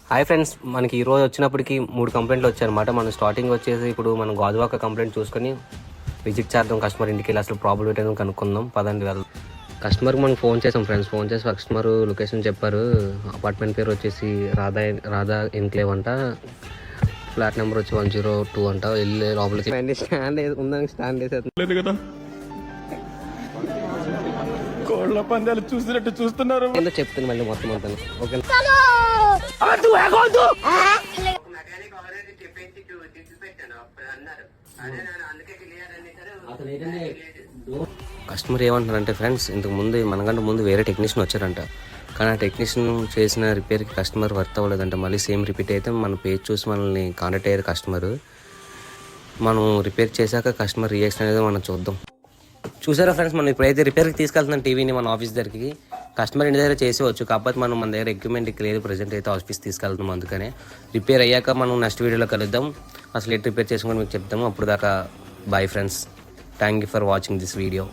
Hi friends, మనకి ఈరోజు వచ్చినప్పటికి 3 కంప్లైంట్లు వచ్చాయన్నమాట. మనం స్టార్టింగ్ వచ్చేసి ఇప్పుడు మనం గాజువాక కంప్లైంట్ చూసుకొని విజిట్ చేద్దాం. కస్టమర్ ఇంటికి వెళ్ళి అసలు ప్రాబ్లం ఏంటో కనుక్కుందాం. పదండి వెళ్దాం. కస్టమర్కి మనం ఫోన్ చేసాం ఫ్రెండ్స్. ఫోన్ చేసి కస్టమర్ లొకేషన్ చెప్పారు. అపార్ట్మెంట్ పేరు వచ్చేసి రాధా ఎన్క్లేవ్ అంట. ఫ్లాట్ నెంబర్ వచ్చి 102 అంట. వెళ్ళి లోపలికి స్టాండ్ ఉందని స్టాండ్ వేసేది కదా. కోళ్ళ పందాలు చూసినట్టు చూస్తున్నారు. చెప్తాను మళ్ళీ మొత్తం అంతా. ఓకే కస్టమర్ ఏమంటున్నారంటే ఫ్రెండ్స్, ఇంతకు ముందు మనకంటే ముందు వేరే టెక్నీషియన్ వచ్చారంట. కానీ ఆ టెక్నీషియన్ చేసిన రిపేర్కి కస్టమర్ వర్త్ అవ్వలేదంట. మళ్ళీ సేమ్ రిపీట్ అయితే మన పేజ్ చూసి మనల్ని కాంటాక్ట్ అయ్యారు కస్టమర్. మనం రిపేర్ చేశాక కస్టమర్ రియాక్షన్ అనేది మనం చూద్దాం. చూసారా ఫ్రెండ్స్, మనం ఇప్పుడైతే రిపేర్కి తీసుకెళ్తున్నాం టీవీని మన ఆఫీస్ దగ్గరికి. కస్టమర్ ఇంటి దగ్గర చేసేవచ్చు, కాకపోతే మనం మన దగ్గర ఎక్విప్మెంట్ లేదు. ప్రజెంట్ అయితే ఆఫీస్ తీసుకెళ్తున్నాం. అందుకనే రిపేర్ అయ్యాక మనం నెక్స్ట్ వీడియోలో కలుద్దాం. అసలు ఎట్ రిపేర్ చేసుకుని మీకు చెప్తాము. అప్పుడు దాకా bye friends. Thank you for watching this video.